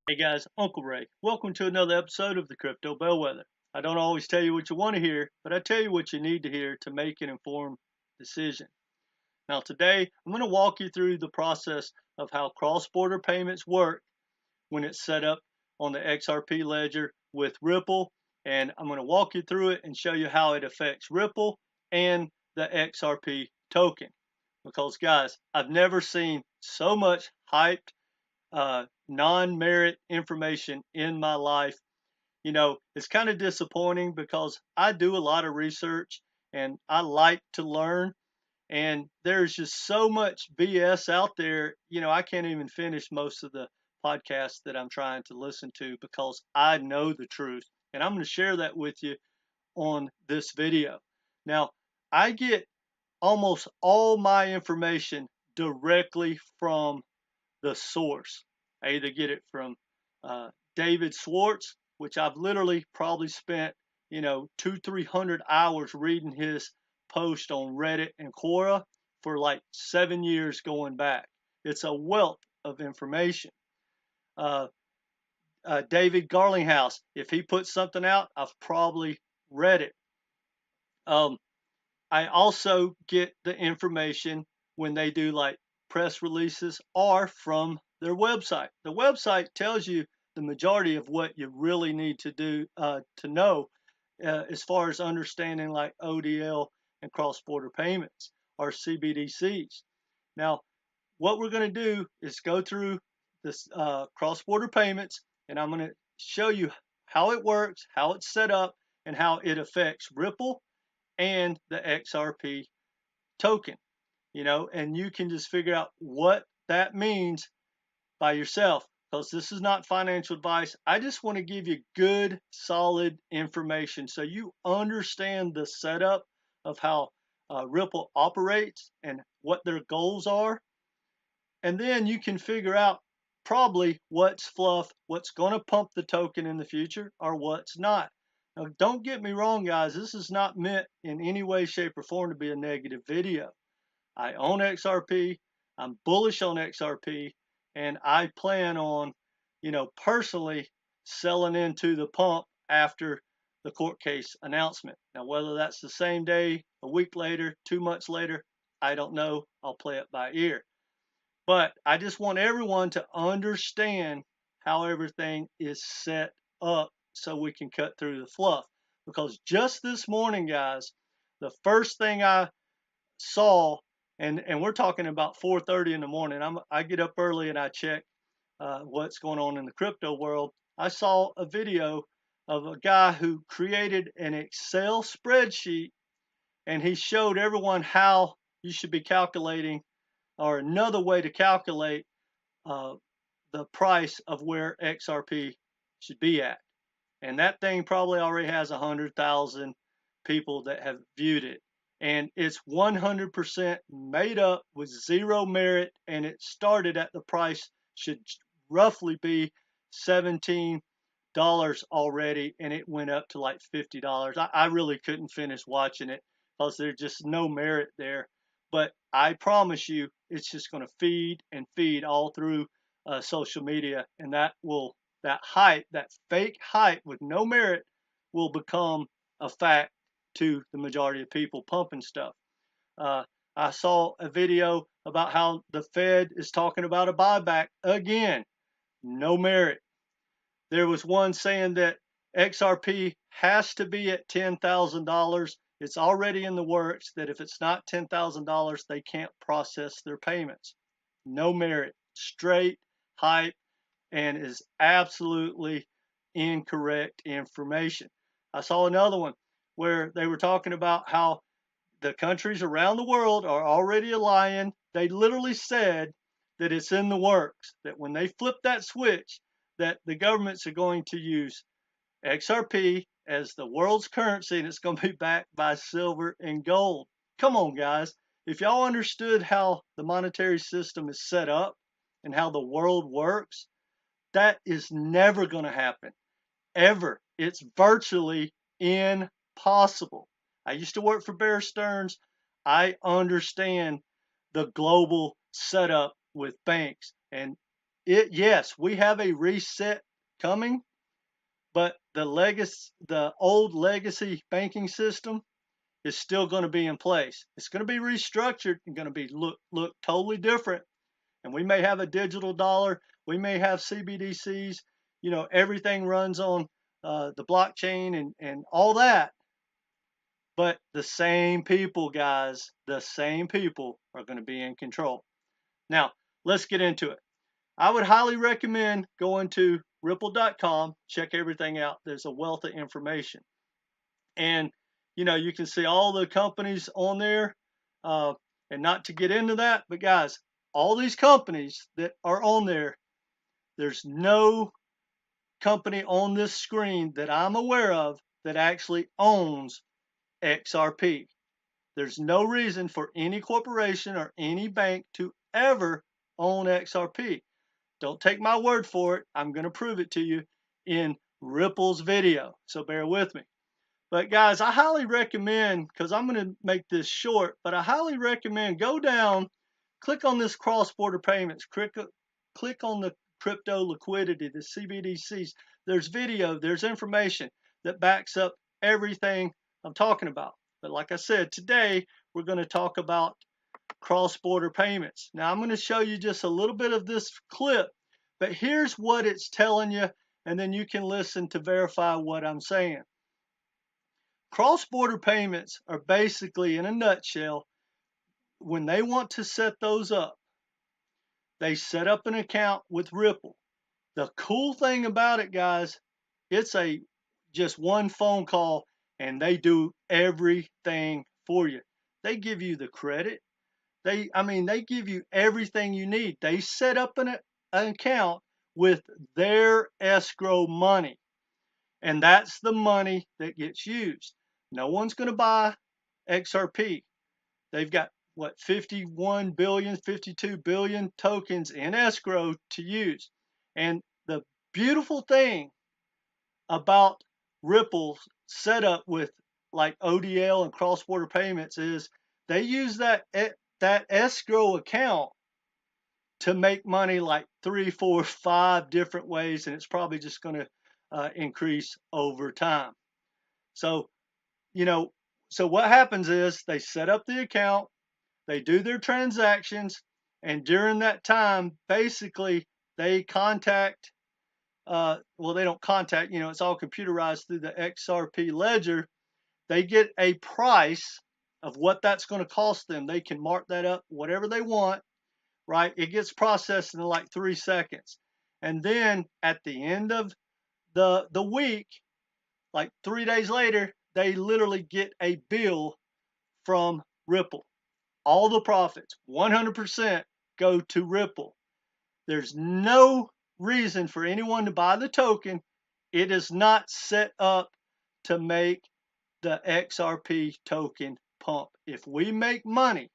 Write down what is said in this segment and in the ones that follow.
Hey guys, Uncle Ray. Welcome to another episode of the Crypto Bellwether. I don't always tell you what you want to hear, but I tell you what you need to hear to make an informed decision. Now today, I'm going to walk you through the process of how cross-border payments work when it's set up on the XRP Ledger with Ripple, and I'm going to walk you through it and show you how it affects Ripple and the XRP token. Because guys, I've never seen so much hyped non-merit information in my life. It's kind of disappointing because I do a lot of research and I like to learn, and there's just so much BS out there. I can't even finish most of the podcasts that I'm trying to listen to because I know the truth, and I'm going to share that with you on this video. Now, I get almost all my information directly from the source. I either get it from David Schwartz, which I've literally probably spent, 200-300 hours reading his post on Reddit and Quora for like 7 years going back. It's a wealth of information. David Garlinghouse, if he puts something out, I've probably read it. I also get the information when they do like press releases or from their website. The website tells you the majority of what you really need to do to know as far as understanding like ODL and cross-border payments or CBDCs. Now, what we're going to do is go through this cross-border payments, and I'm going to show you how it works, how it's set up, and how it affects Ripple and the XRP token, and you can just figure out what that means by yourself, because this is not financial advice. I just want to give you good, solid information so you understand the setup of how Ripple operates and what their goals are. And then you can figure out probably what's fluff, what's going to pump the token in the future, or what's not. Now, don't get me wrong, guys. This is not meant in any way, shape, or form to be a negative video. I own XRP. I'm bullish on XRP, and I plan on, personally selling into the pump after the court case announcement. Now, whether that's the same day, a week later, 2 months later, I don't know. I'll play it by ear. But I just want everyone to understand how everything is set up so we can cut through the fluff. Because just this morning, guys, the first thing I saw, and we're talking about 4:30 in the morning. I get up early and I check what's going on in the crypto world. I saw a video of a guy who created an Excel spreadsheet, and he showed everyone how you should be calculating, or another way to calculate uh, the price of where XRP should be at. And that thing probably already has 100,000 people that have viewed it. And it's 100% made up with zero merit, and it started at the price should roughly be $17 already, and it went up to like $50. I really couldn't finish watching it because there's just no merit there. But I promise you, it's just going to feed and feed all through social media, and that hype, that fake hype with no merit, will become a fact to the majority of people pumping stuff. I saw a video about how the Fed is talking about a buyback again. No merit. There was one saying that XRP has to be at $10,000. It's already in the works that if it's not $10,000, they can't process their payments. No merit. Straight hype, and is absolutely incorrect information. I saw another one where they were talking about how the countries around the world are already aligning. They literally said that it's in the works, that when they flip that switch, that the governments are going to use XRP as the world's currency, and it's going to be backed by silver and gold. Come on, guys. If y'all understood how the monetary system is set up and how the world works, that is never going to happen, ever. It's virtually impossible. I used to work for Bear Stearns. I understand the global setup with banks, and Yes, we have a reset coming, but the old legacy banking system is still going to be in place. It's going to be restructured and going to be look totally different. And we may have a digital dollar. We may have CBDCs. You know, everything runs on the blockchain and all that. But the same people, guys, the same people are going to be in control. Now, let's get into it. I would highly recommend going to ripple.com, check everything out. There's a wealth of information. And, you know, you can see all the companies on there. And not to get into that, but guys, all these companies that are on there, there's no company on this screen that I'm aware of that actually owns XRP. There's no reason for any corporation or any bank to ever own XRP. Don't take my word for it. I'm going to prove it to you in Ripple's video. So bear with me. But guys, I highly recommend, because I'm going to make this short, but I highly recommend go down, click on this cross-border payments, click on the crypto liquidity, the CBDCs. There's video, there's information that backs up everything I'm talking about. But like I said, today we're going to talk about cross-border payments. Now I'm going to show you just a little bit of this clip, but here's what it's telling you, and then you can listen to verify what I'm saying. Cross-border payments are basically, in a nutshell, when they want to set those up, they set up an account with Ripple. The cool thing about it, guys, it's just one phone call and they do everything for you. They give you the credit. They give you everything you need. They set up an account with their escrow money, and that's the money that gets used. No one's going to buy XRP. They've got, what, 51 billion, 52 billion tokens in escrow to use. And the beautiful thing about Ripple's setup with like ODL and cross-border payments is they use that escrow account to make money like 3, 4, 5 different ways, and it's probably just going to increase over time. So, you know, so what happens is they set up the account, they do their transactions, and during that time, basically, they contact, well, they don't contact, you know, it's all computerized through the XRP Ledger. They get a price of what that's going to cost them. They can mark that up whatever they want, right? It gets processed in like 3 seconds. And then at the end of the week, like 3 days later, they literally get a bill from Ripple. All the profits, 100%, go to Ripple. There's no reason for anyone to buy the token. It is not set up to make the XRP token pump. If we make money,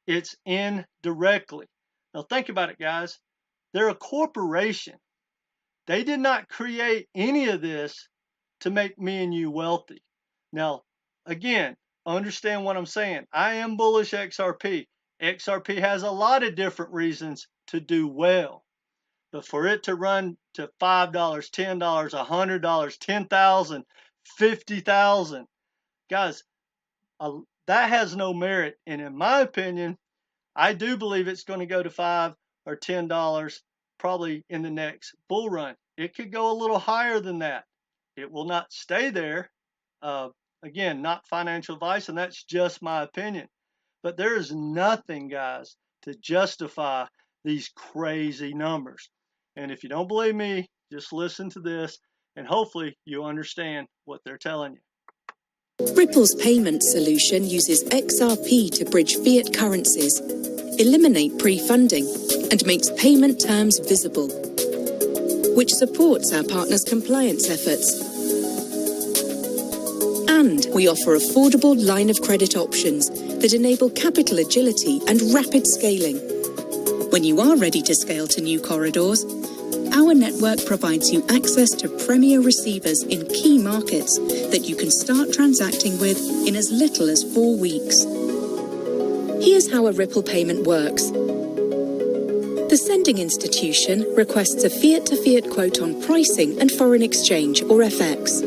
it's indirectly. Now think about it, guys. They're a corporation. They did not create any of this to make me and you wealthy. Now, again, understand what I'm saying. I am bullish XRP. XRP has a lot of different reasons to do well. But for it to run to $5, $10, $100, $10,000, $50,000, guys, that has no merit. And in my opinion, I do believe it's going to go to $5 or $10 probably in the next bull run. It could go a little higher than that. It will not stay there. Again, not financial advice, and that's just my opinion. But there is nothing, guys, to justify these crazy numbers. And if you don't believe me, just listen to this, and hopefully you understand what they're telling you. Ripple's payment solution uses XRP to bridge fiat currencies, eliminate pre-funding, and makes payment terms visible, which supports our partners' compliance efforts. And we offer affordable line of credit options that enable capital agility and rapid scaling. When you are ready to scale to new corridors, our network provides you access to premier receivers in key markets that you can start transacting with in as little as 4 weeks. Here's how a Ripple payment works. The sending institution requests a fiat-to-fiat quote on pricing and foreign exchange, or FX.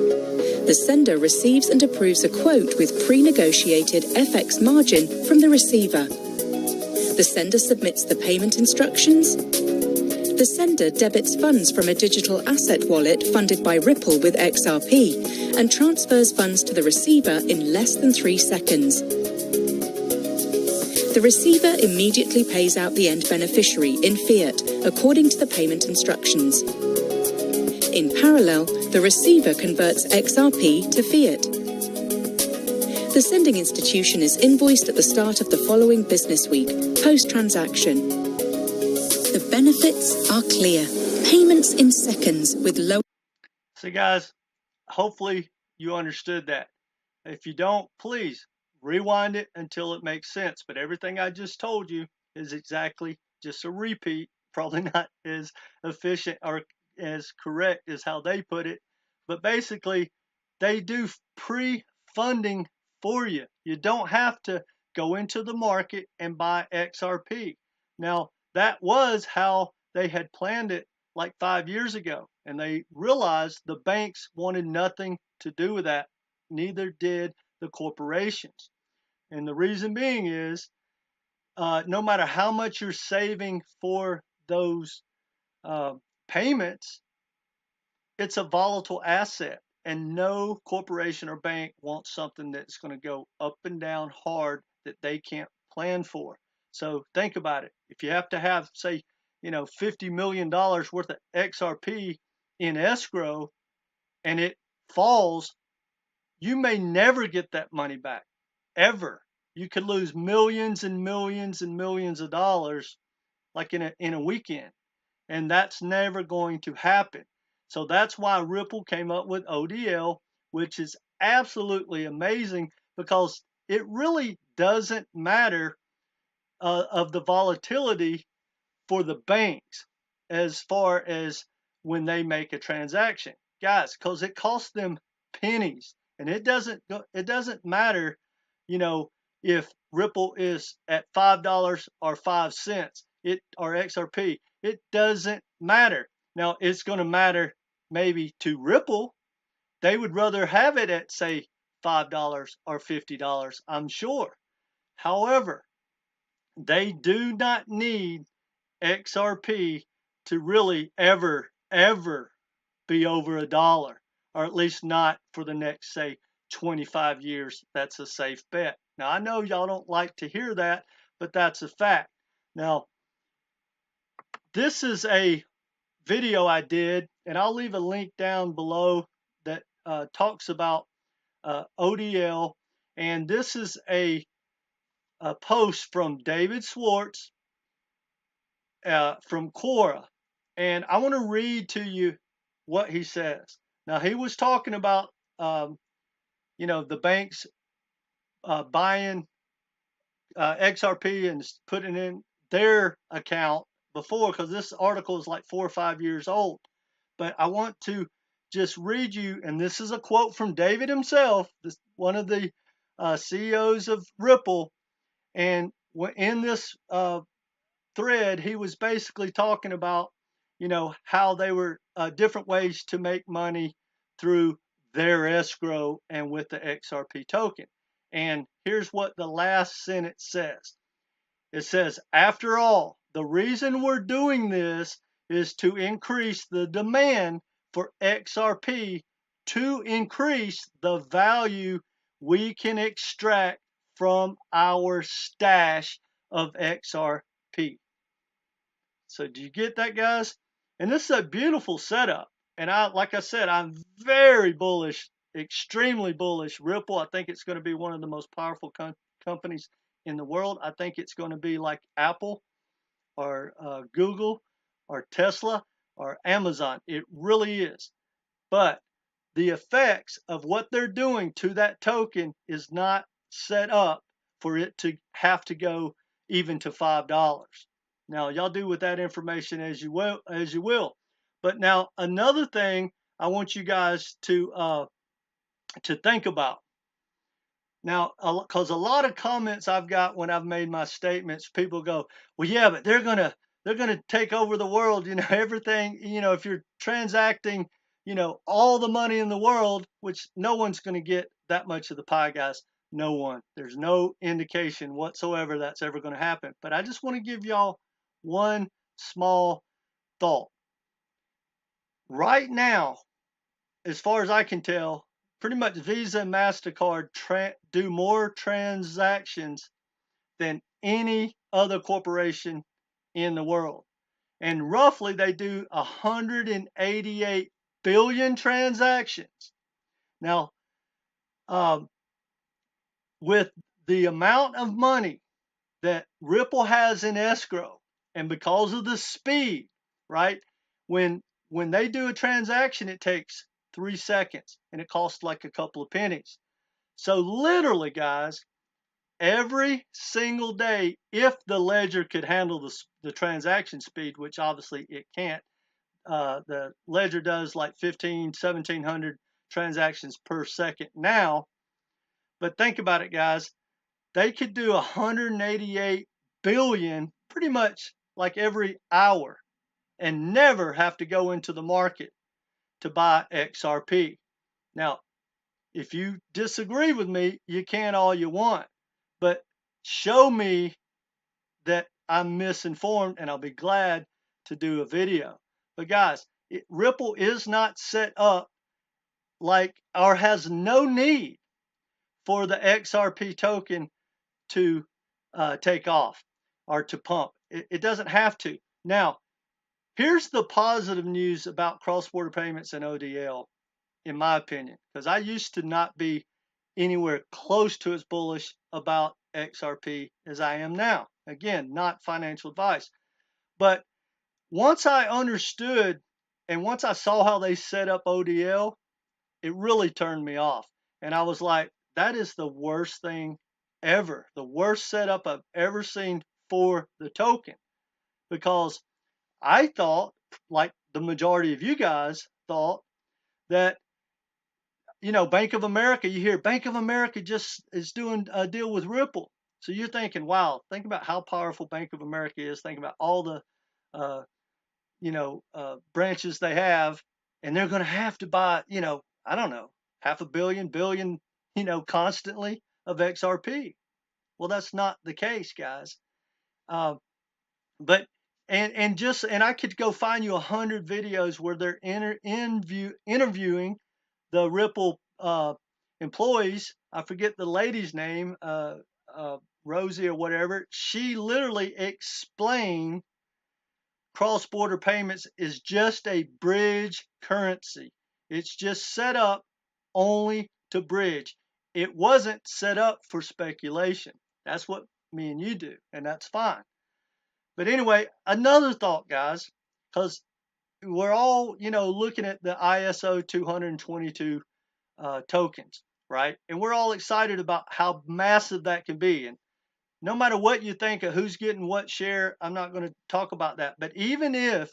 The sender receives and approves a quote with pre-negotiated FX margin from the receiver. The sender submits the payment instructions. The sender debits funds from a digital asset wallet funded by Ripple with XRP and transfers funds to the receiver in less than 3 seconds. The receiver immediately pays out the end beneficiary in fiat according to the payment instructions. In parallel, the receiver converts XRP to fiat. The sending institution is invoiced at the start of the following business week, post-transaction. The benefits are clear. Payments in seconds with low... So guys, hopefully you understood that. If you don't, please rewind it until it makes sense. But everything I just told you is exactly just a repeat, probably not as efficient or as correct as how they put it. But basically, they do pre-funding for you. You don't have to go into the market and buy XRP. Now, that was how they had planned it like 5 years ago. And they realized the banks wanted nothing to do with that. Neither did the corporations. And the reason being is, no matter how much you're saving for those payments, it's a volatile asset. And no corporation or bank wants something that's going to go up and down hard that they can't plan for. So think about it. If you have to have, say, $50 million worth of XRP in escrow and it falls, you may never get that money back, ever. You could lose millions and millions and millions of dollars like in a weekend. And that's never going to happen. So that's why Ripple came up with ODL, which is absolutely amazing because it really doesn't matter of the volatility for the banks as far as when they make a transaction, guys, because it costs them pennies, and it doesn't matter, if Ripple is at $5 or 5 cents, or XRP, it doesn't matter. Now it's going to matter maybe to Ripple. They would rather have it at, say, $5 or $50, I'm sure. However, they do not need XRP to really ever be over $1, or at least not for the next, say, 25 years. That's a safe bet. Now, I know y'all don't like to hear that, but that's a fact. Now, this is a video I did, and I'll leave a link down below that talks about ODL, and this is a post from David Schwartz from Quora, and I want to read to you what he says. Now, he was talking about the banks buying XRP and putting in their account before, because this article is like 4 or 5 years old. But I want to just read you, and this is a quote from David himself, one of the CEOs of Ripple, and in this thread, he was basically talking about, how they were different ways to make money through their escrow and with the XRP token. And here's what the last sentence says. It says, after all, the reason we're doing this is to increase the demand for XRP, to increase the value we can extract from our stash of XRP. So do you get that, guys? And this is a beautiful setup. And like I said, I'm very bullish, extremely bullish. Ripple, I think it's going to be one of the most powerful companies in the world. I think it's going to be like Apple or Google or Tesla or Amazon. It really is. But the effects of what they're doing to that token is not set up for it to have to go even to $5. Now, y'all do with that information as you will. But now, another thing I want you guys to think about. Now, because a lot of comments I've got when I've made my statements, people go, well, yeah, but they're going to they're going to take over the world. Everything, if you're transacting, all the money in the world, which no one's going to get that much of the pie, guys. No one. There's no indication whatsoever that's ever going to happen. But I just want to give y'all one small thought. Right now, as far as I can tell, pretty much Visa and MasterCard do more transactions than any other corporation in the world. And roughly they do 188 billion transactions. Now, with the amount of money that Ripple has in escrow, and because of the speed, right? When they do a transaction, it takes 3 seconds and it costs like a couple of pennies. So literally, guys, every single day, if the ledger could handle the transaction speed, which obviously it can't, the ledger does like 1,700 transactions per second now. But think about it, guys. They could do 188 billion pretty much like every hour and never have to go into the market to buy XRP. Now, if you disagree with me, you can all you want, but show me that I'm misinformed and I'll be glad to do a video. But guys, Ripple is not set up like, or has no need for the XRP token to take off or to pump. It doesn't have to. Now, here's the positive news about cross-border payments and ODL, in my opinion, because I used to not be anywhere close to as bullish about XRP as I am now. Again, not financial advice. But once I understood and once I saw how they set up ODL, it really turned me off. And I was like, that is the worst thing ever. The worst setup I've ever seen for the token. Because I thought, like the majority of you guys thought, that, Bank of America, you hear Bank of America just is doing a deal with Ripple. So you're thinking, wow, think about how powerful Bank of America is. Think about all the, branches they have. And they're going to have to buy, I don't know, half a billion, constantly of XRP. Well, that's not the case, guys. But and I could go find you 100 videos where they're interviewing the Ripple employees. I forget the lady's name, Rosie or whatever. She literally explained cross-border payments is just a bridge currency. It's just set up only to bridge. It wasn't set up for speculation. That's what me and you do, and that's fine. But anyway, another thought, guys, because we're all, looking at the ISO 222 tokens, right? And we're all excited about how massive that can be. And no matter what you think of who's getting what share, I'm not going to talk about that. But even if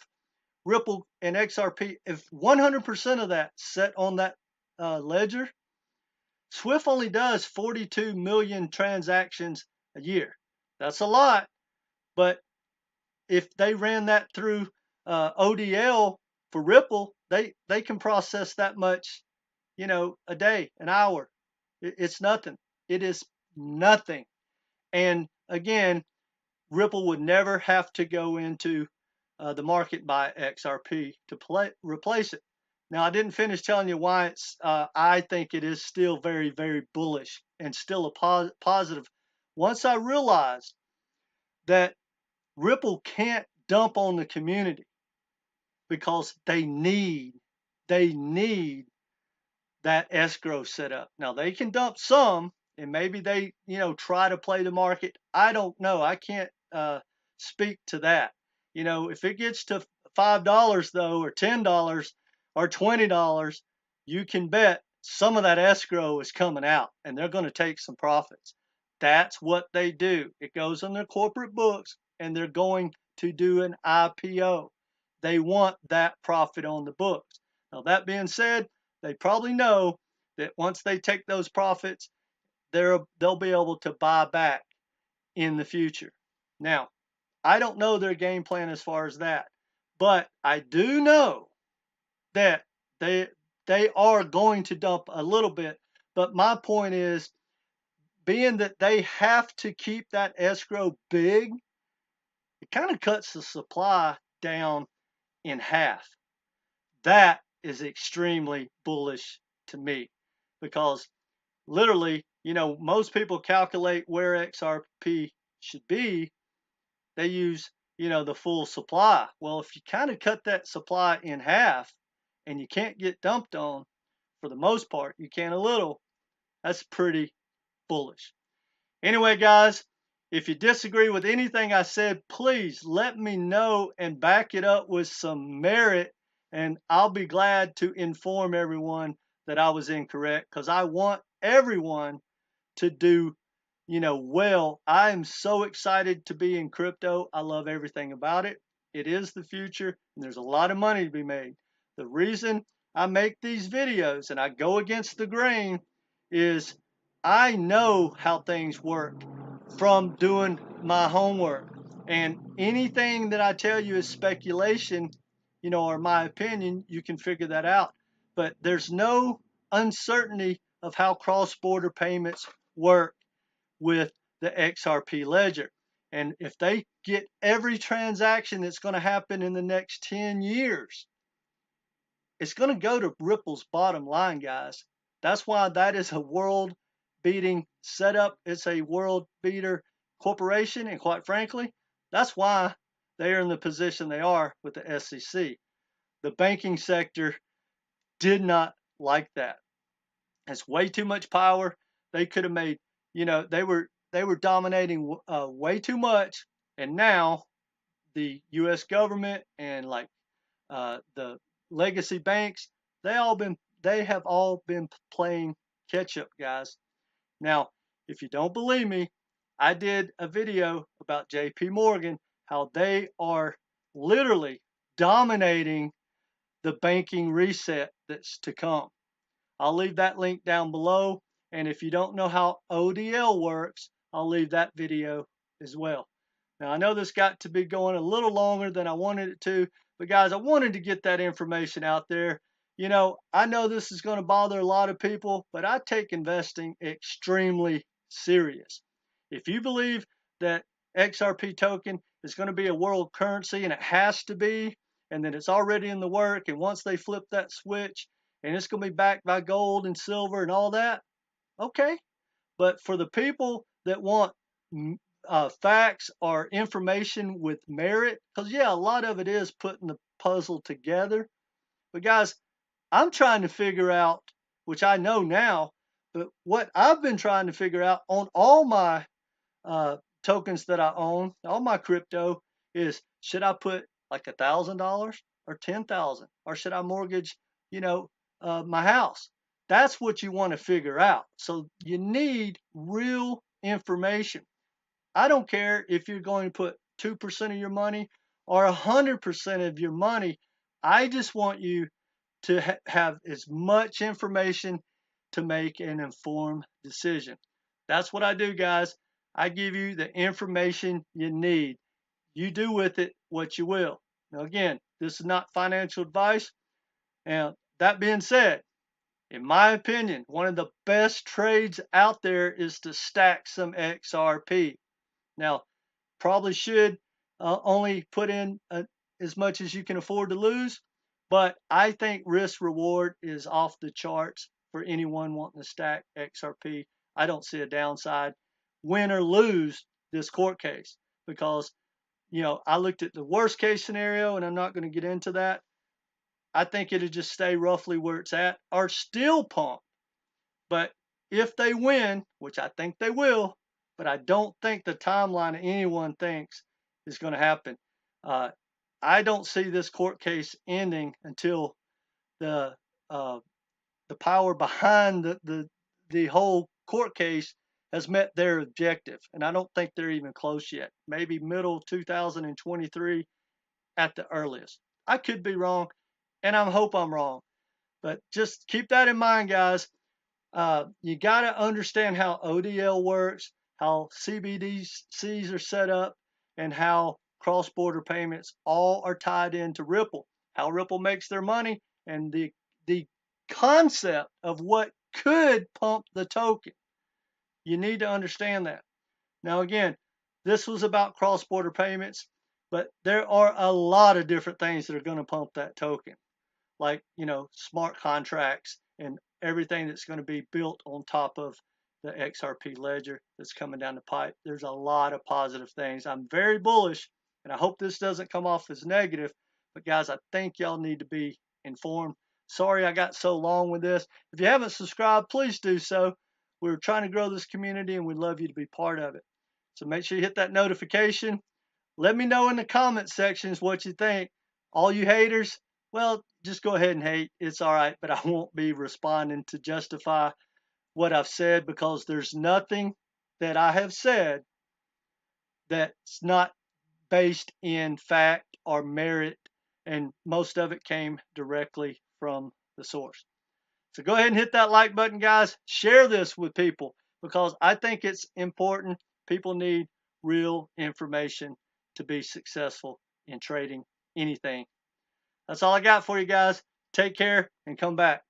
Ripple and XRP, if 100% of that set on that ledger, Swift only does 42 million transactions a year. That's a lot, but if they ran that through ODL for Ripple, they can process that much, a day, an hour. It's nothing. It is nothing. And again, Ripple would never have to go into the market by XRP to replace it. Now, I didn't finish telling you why it's. I think it is still very, very bullish and still a positive. Once I realized that Ripple can't dump on the community because they need that escrow set up. Now they can dump some, and maybe they, try to play the market. I don't know. I can't speak to that. If it gets to $5 though, or $10 or $20, you can bet some of that escrow is coming out, and they're going to take some profits. That's what they do. It goes on their corporate books, and they're going to do an IPO. They want that profit on the books. Now, that being said, they probably know that once they take those profits, they'll be able to buy back in the future. Now, I don't know their game plan as far as that, but I do know that they are going to dump a little bit. But my point is, being that they have to keep that escrow big, it kind of cuts the supply down in half. That is extremely bullish to me, because literally, most people calculate where XRP should be. They use, the full supply. Well, if you kind of cut that supply in half and you can't get dumped on for the most part, you can a little, that's pretty bullish. Anyway, guys, if you disagree with anything I said, please let me know and back it up with some merit, and I'll be glad to inform everyone that I was incorrect, because I want everyone to do, well. I am so excited to be in crypto. I love everything about it. It is the future, and there's a lot of money to be made. The reason I make these videos and I go against the grain is I know how things work from doing my homework. And anything that I tell you is speculation, or my opinion, you can figure that out. But there's no uncertainty of how cross-border payments work with the XRP Ledger. And if they get every transaction that's going to happen in the next 10 years, it's going to go to Ripple's bottom line, guys. That's why that is a world beating setup. It's a world beater corporation. And quite frankly, that's why they are in the position they are with the SEC. The banking sector did not like that. It's way too much power. They could have made, they were dominating way too much, and now the U.S. government and like the legacy banks, they have all been playing catch up, guys. Now, if you don't believe me, I did a video about J.P. Morgan, how they are literally dominating the banking reset that's to come. I'll leave that link down below. And if you don't know how ODL works, I'll leave that video as well. Now, I know this got to be going a little longer than I wanted it to, but guys, I wanted to get that information out there. I know this is going to bother a lot of people, but I take investing extremely serious. If you believe that XRP token is going to be a world currency, and it has to be, and that it's already in the work, and once they flip that switch, and it's going to be backed by gold and silver and all that, okay. But for the people that want facts or information with merit, because yeah, a lot of it is putting the puzzle together. But guys, I'm trying to figure out, which I know now, but what I've been trying to figure out on all my tokens that I own, all my crypto, is should I put like $1,000 or 10,000, or should I mortgage, my house? That's what you want to figure out. So you need real information. I don't care if you're going to put 2% of your money or 100% of your money. I just want you to have as much information to make an informed decision. That's what I do, guys. I give you the information you need. You do with it what you will. Now, again, this is not financial advice. And that being said, in my opinion, one of the best trades out there is to stack some XRP. Now, probably should only put in as much as you can afford to lose, but I think risk reward is off the charts for anyone wanting to stack XRP. I don't see a downside, win or lose this court case, because I looked at the worst case scenario, and I'm not going to get into that. I think it'll just stay roughly where it's at, or still pump. But if they win, which I think they will, but I don't think the timeline anyone thinks is going to happen. I don't see this court case ending until the power behind the whole court case has met their objective, and I don't think they're even close yet. Maybe middle 2023 at the earliest. I could be wrong, and I hope I'm wrong, but just keep that in mind, guys. You got to understand how ODL works, how CBDCs are set up, and how cross-border payments, all are tied into Ripple, how Ripple makes their money, and the concept of what could pump the token. You need to understand that. Now, again, this was about cross-border payments, but there are a lot of different things that are going to pump that token, like, smart contracts and everything that's going to be built on top of the XRP Ledger that's coming down the pipe. There's a lot of positive things. I'm very bullish, and I hope this doesn't come off as negative, but guys, I think y'all need to be informed. Sorry I got so long with this. If you haven't subscribed, please do so. We're trying to grow this community, and we'd love you to be part of it. So make sure you hit that notification. Let me know in the comment sections what you think. All you haters, well, just go ahead and hate. It's all right, but I won't be responding to justify what I've said, because there's nothing that I have said that's not based in fact or merit, and most of it came directly from the source. So go ahead and hit that like button, guys. Share this with people, because I think it's important. People need real information to be successful in trading anything. That's all I got for you guys. Take care and come back.